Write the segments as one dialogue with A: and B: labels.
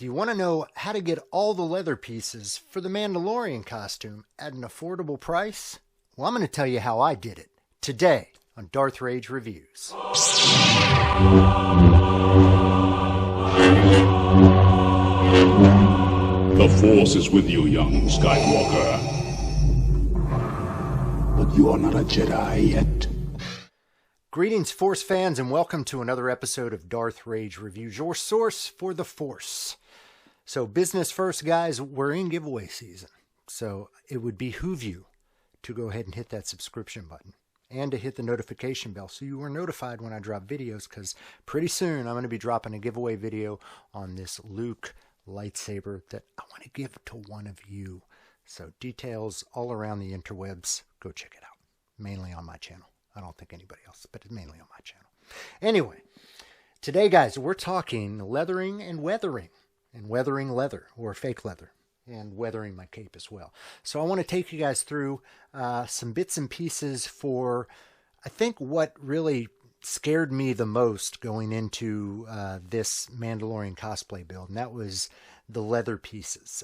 A: Do you want to know how to get all the leather pieces for the Mandalorian costume at an affordable price? Well, I'm going to tell you how I did it today on Darth Rage Reviews.
B: The Force is with you, young Skywalker. But you are not a Jedi yet.
A: Greetings, Force fans, and welcome to another episode of Darth Rage Reviews, your source for the Force. So business first, guys, we're in giveaway season. So it would behoove you to go ahead and hit that subscription button and to hit the notification bell so you are notified when I drop videos, because pretty soon I'm going to be dropping a giveaway video on this Luke lightsaber that I want to give to one of you. So details all around the interwebs. Go check it out. Mainly on my channel. I don't think anybody else, but it's mainly on my channel. Anyway, today, guys, we're talking leathering and weathering leather or fake leather and weathering my cape as well. So I want to take you guys through some bits and pieces for, I think, what really scared me the most going into this Mandalorian cosplay build, and that was the leather pieces.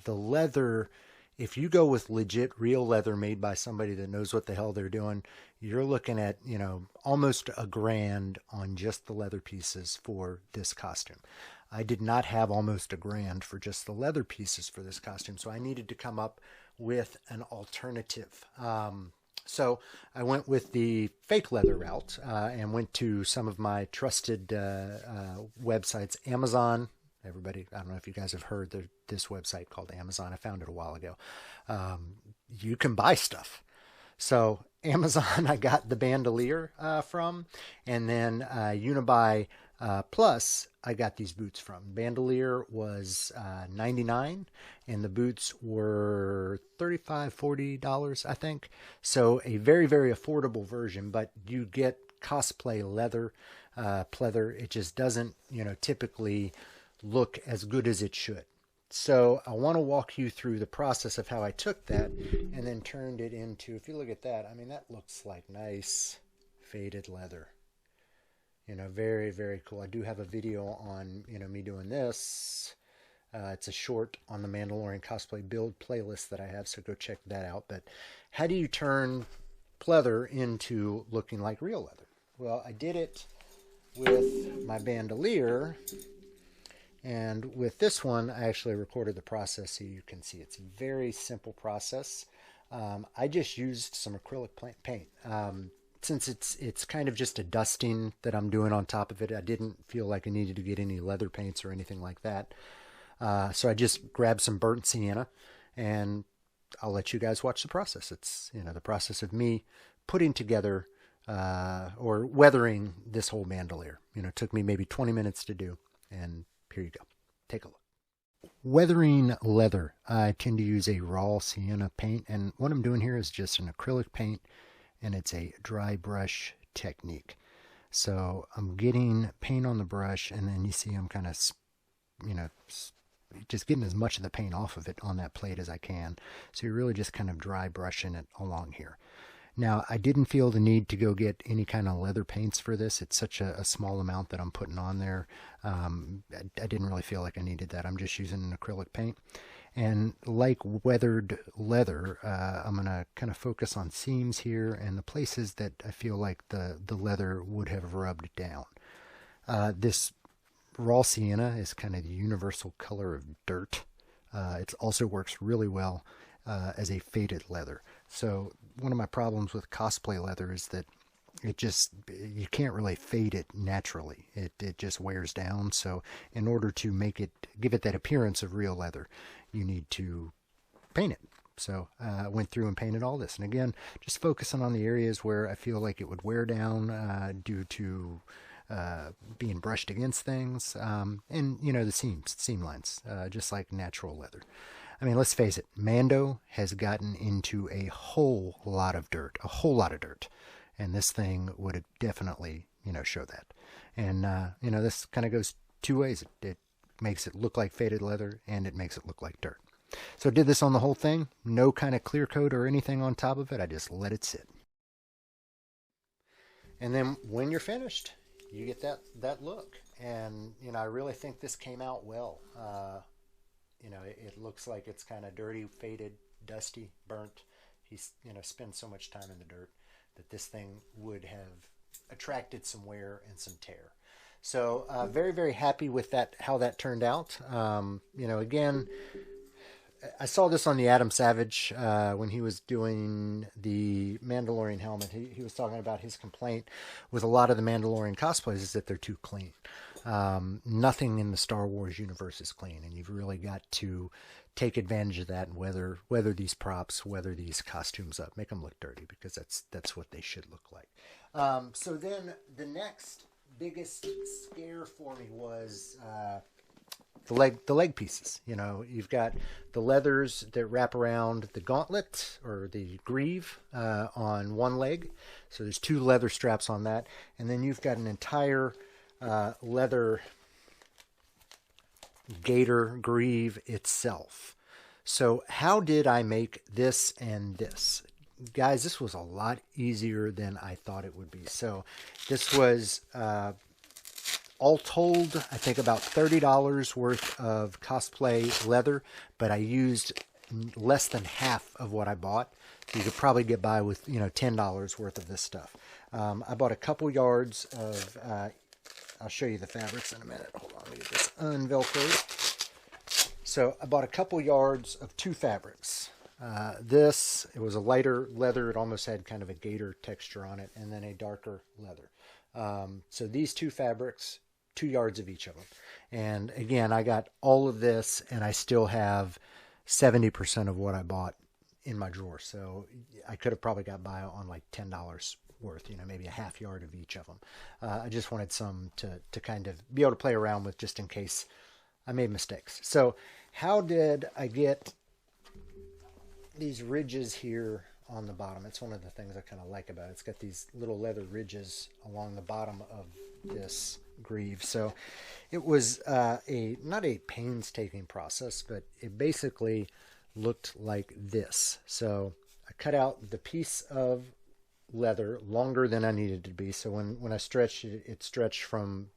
A: The leather, if you go with legit real leather made by somebody that knows what the hell they're doing, you're looking at, you know, almost $1,000 on just the leather pieces for this costume. I did not have almost $1,000 for just the leather pieces for this costume, so I needed to come up with an alternative. So I went with the fake leather route and went to some of my trusted websites. Amazon. Everybody, I don't know if you guys have heard this website called Amazon. I found it a while ago. You can buy stuff. So Amazon, I got the bandolier from, and then Unibuy Plus, I got these boots from. Bandolier was $99, and the boots were $35, $40, I think. So a very, very affordable version, but you get cosplay leather, pleather. It just doesn't, you know, typically look as good as it should. So I want to walk you through the process of how I took that and then turned it into, if you look at that, I mean, that looks like nice faded leather. You know, very, very cool. I do have a video on, you know, me doing this. It's a short on the Mandalorian cosplay build playlist that I have, so go check that out. But how do you turn pleather into looking like real leather? Well, I did it with my bandolier. And with this one, I actually recorded the process so you can see. It's a very simple process. I just used some acrylic paint. Since it's kind of just a dusting that I'm doing on top of it, I didn't feel like I needed to get any leather paints or anything like that. So I just grabbed some burnt sienna, and I'll let you guys watch the process. It's, you know, the process of me putting together or weathering this whole bandolier. You know, it took me maybe 20 minutes to do, and here you go. Take a look. Weathering leather, I tend to use a raw sienna paint, and what I'm doing here is just an acrylic paint, and it's a dry brush technique. So I'm getting paint on the brush, and then you see I'm kind of, you know, just getting as much of the paint off of it on that plate as I can. So you're really just kind of dry brushing it along here. Now, I didn't feel the need to go get any kind of leather paints for this. It's such a small amount that I'm putting on there. I didn't really feel like I needed that. I'm just using an acrylic paint. And like weathered leather, I'm going to kind of focus on seams here and the places that I feel like the leather would have rubbed down. This raw sienna is kind of the universal color of dirt. It also works really well as a faded leather. So one of my problems with cosplay leather is that you can't really fade it naturally. It just wears down. So in order to give it that appearance of real leather, you need to paint it. So I went through and painted all this. And again, just focusing on the areas where I feel like it would wear down due to being brushed against things. And, you know, the seam lines, just like natural leather. I mean, let's face it, Mando has gotten into a whole lot of dirt, and this thing would definitely, you know, show that. And, you know, this kind of goes two ways. It makes it look like faded leather, and it makes it look like dirt. So I did this on the whole thing, no kind of clear coat or anything on top of it. I just let it sit. And then when you're finished, you get that look. And, I really think this came out well. It looks like it's kind of dirty, faded, dusty, burnt. He's, spent so much time in the dirt that this thing would have attracted some wear and some tear. So very, very happy with that, how that turned out. Again, I saw this on the Adam Savage when he was doing the Mandalorian helmet. He was talking about his complaint with a lot of the Mandalorian cosplays is that they're too clean. Nothing in the Star Wars universe is clean, and you've really got to take advantage of that and weather these props, weather these costumes up, make them look dirty, because that's what they should look like. So then the next biggest scare for me was the leg pieces. You've got the leathers that wrap around the gauntlet or the greave on one leg. So there's 2 leather straps on that, and then you've got an entire leather gaiter greave itself. So how did I make this and this? Guys, this was a lot easier than I thought it would be. So this was all told, I think about $30 worth of cosplay leather, but I used less than half of what I bought. So you could probably get by with, $10 worth of this stuff. I bought a couple yards of, I'll show you the fabrics in a minute. Hold on, let me get this unvelcroed. So I bought a couple yards of 2 fabrics. It was a lighter leather. It almost had kind of a gaiter texture on it, and then a darker leather. So these 2 fabrics, 2 yards of each of them. And again, I got all of this, and I still have 70% of what I bought in my drawer. So I could have probably got by on like $10 worth, maybe a half yard of each of them. I just wanted some to kind of be able to play around with, just in case I made mistakes. So how did I get these ridges here on the bottom? It's one of the things I kind of like about it. It's got these little leather ridges along the bottom of this greave. So it was not a painstaking process, but it basically looked like this. So I cut out the piece of leather longer than I needed to be. So when I stretched it, it stretched from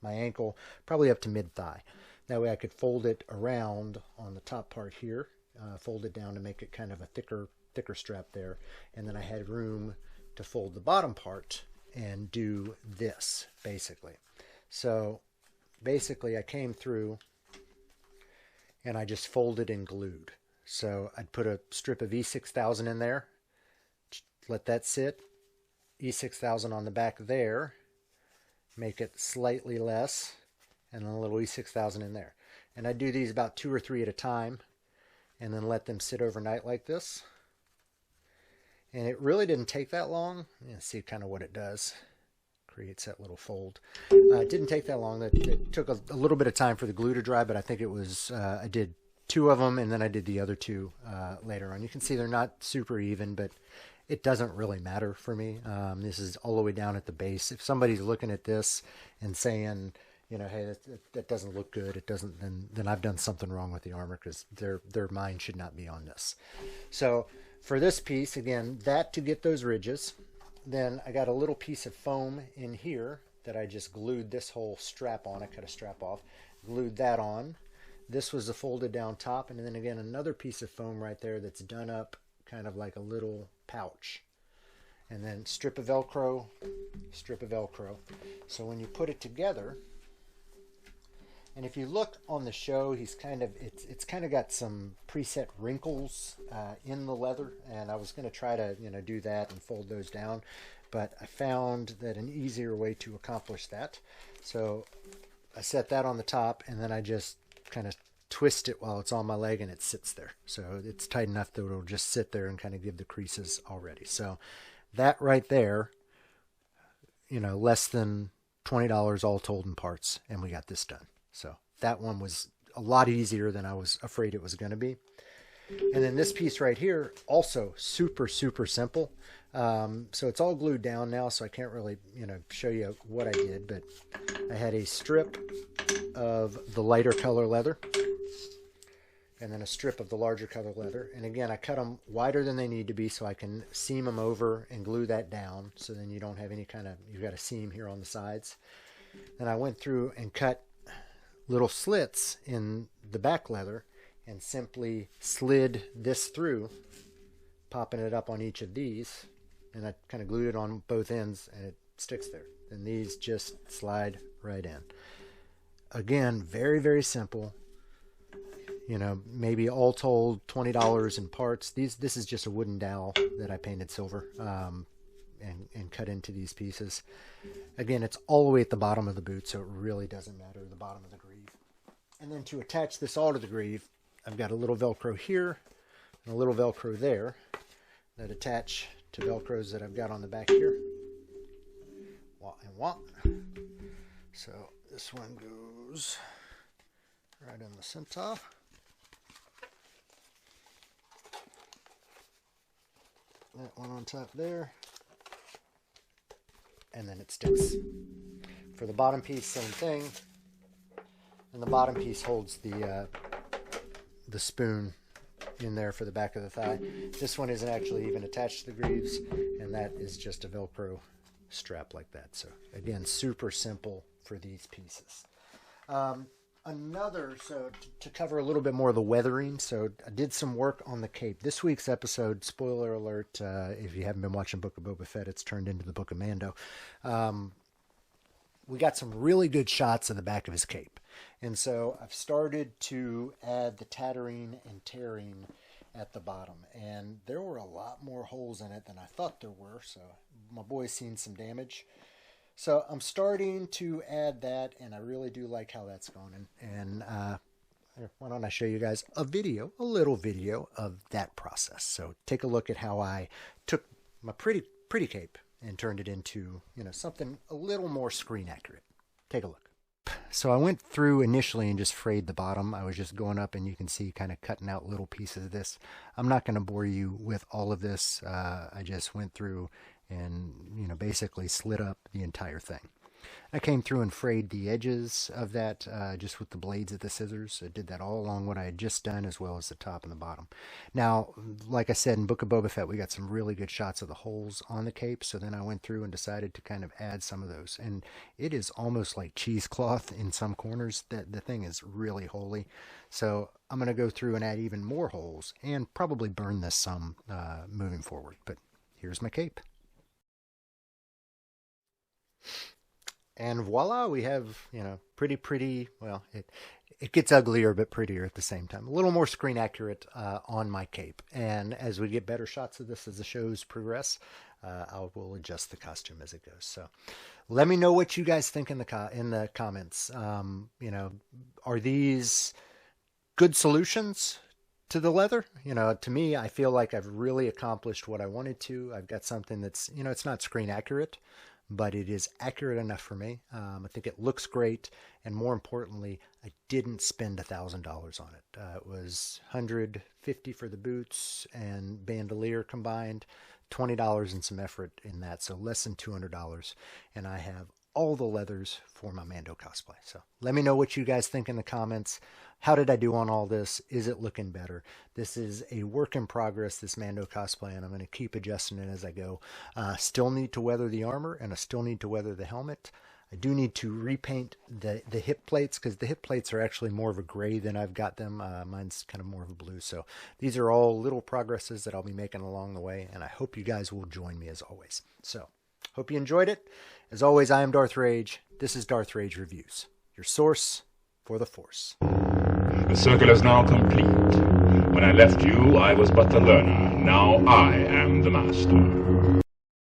A: my ankle probably up to mid-thigh. That way I could fold it around on the top part here, fold it down to make it kind of a thicker strap there. And then I had room to fold the bottom part and do this, basically. So basically I came through and I just folded and glued. So I'd put a strip of E6000 in there, let that sit, E6000 on the back there, make it slightly less, and then a little E6000 in there. And I do these about 2 or 3 at a time, and then let them sit overnight like this. And it really didn't take that long. You can see kind of what it does. Creates that little fold. It didn't take that long. It took a little bit of time for the glue to dry, but I think it was, I did 2 of them, and then I did the other 2 later on. You can see they're not super even, but it doesn't really matter for me. This is all the way down at the base. If somebody's looking at this and saying, hey, that doesn't look good, it doesn't, then I've done something wrong with the armor, because their mind should not be on this. So for this piece, again, that to get those ridges, then I got a little piece of foam in here that I just glued this whole strap on. I cut a strap off, glued that on. This was the folded down top, and then again another piece of foam right there that's done up kind of like a little pouch. And then strip of Velcro, strip of Velcro. So when you put it together, and if you look on the show, it's kind of got some preset wrinkles in the leather, and I was going to try to do that and fold those down, but I found that an easier way to accomplish that. So I set that on the top, and then I just kind of twist it while it's on my leg, and it sits there. So it's tight enough that it'll just sit there and kind of give the creases already. So that right there, less than $20 all told in parts, and we got this done. So that one was a lot easier than I was afraid it was going to be. And then this piece right here, also super, super simple. So it's all glued down now, so I can't really, show you what I did, but I had a strip of the lighter color leather, and then a strip of the larger color leather. And again, I cut them wider than they need to be so I can seam them over and glue that down, so then you don't have any kind of, you've got a seam here on the sides. Then I went through and cut little slits in the back leather and simply slid this through, popping it up on each of these, and I kind of glued it on both ends and it sticks there. And these just slide right in. Again, very, very simple. You know, maybe all told $20 in parts. This is just a wooden dowel that I painted silver and cut into these pieces. Again, it's all the way at the bottom of the boot, so it really doesn't matter the bottom of the greave. And then to attach this all to the greave, I've got a little Velcro here and a little Velcro there that attach to Velcros that I've got on the back here. So this one goes right in the center. That one on top there. And then it sticks. For the bottom piece, same thing. And the bottom piece holds the spoon in there for the back of the thigh. This one isn't actually even attached to the greaves, and that is just a Velcro strap like that. So again, super simple for these pieces. So to cover a little bit more of the weathering, so I did some work on the cape. This week's episode, spoiler alert, if you haven't been watching Book of Boba Fett, it's turned into the Book of Mando. We got some really good shots of the back of his cape. And so I've started to add the tattering and tearing at the bottom. And there were a lot more holes in it than I thought there were. So my boy's seen some damage. So I'm starting to add that, and I really do like how that's going. And why don't I show you guys a little video of that process. So take a look at how I took my pretty cape and turned it into, you know, something a little more screen accurate. Take a look. So I went through initially and just frayed the bottom. I was just going up, and you can see kind of cutting out little pieces of this. I'm not going to bore you with all of this. I just went through and, you know, basically slit up the entire thing. I came through and frayed the edges of that just with the blades of the scissors. I did that all along what I had just done, as well as the top and the bottom. Now, like I said, in Book of Boba Fett, we got some really good shots of the holes on the cape. So then I went through and decided to kind of add some of those. And it is almost like cheesecloth in some corners. The thing is really holy. So I'm going to go through and add even more holes and probably burn this some moving forward. But here's my cape. And voila, we have, you know, pretty, well, it gets uglier but prettier at the same time. A little more screen accurate on my cape. And as we get better shots of this as the shows progress, I will adjust the costume as it goes. So let me know what you guys think in the comments. You know, are these good solutions to the leather? You know, to me, I feel like I've really accomplished what I wanted to. I've got something that's, you know, it's not screen accurate, but it is accurate enough for me. I think it looks great, and more importantly, I didn't spend $1,000 on it. It was $150 for the boots and bandolier combined, $20 and some effort in that, so less than $200, and I have all the leathers for my Mando cosplay. So let me know what you guys think in the comments. How did I do on all this? Is it looking better? This is a work in progress, this Mando cosplay, and I'm going to keep adjusting it as I go. Still need to weather the armor, and I still need to weather the helmet. I do need to repaint the hip plates, because the hip plates are actually more of a gray than I've got them. Mine's kind of more of a blue. So these are all little progresses that I'll be making along the way, and I hope you guys will join me as always. So hope you enjoyed it. As always, I am Darth Rage. This is Darth Rage Reviews, your source for the Force.
B: The circle is now complete. When I left you, I was but the learner. Now I am the master.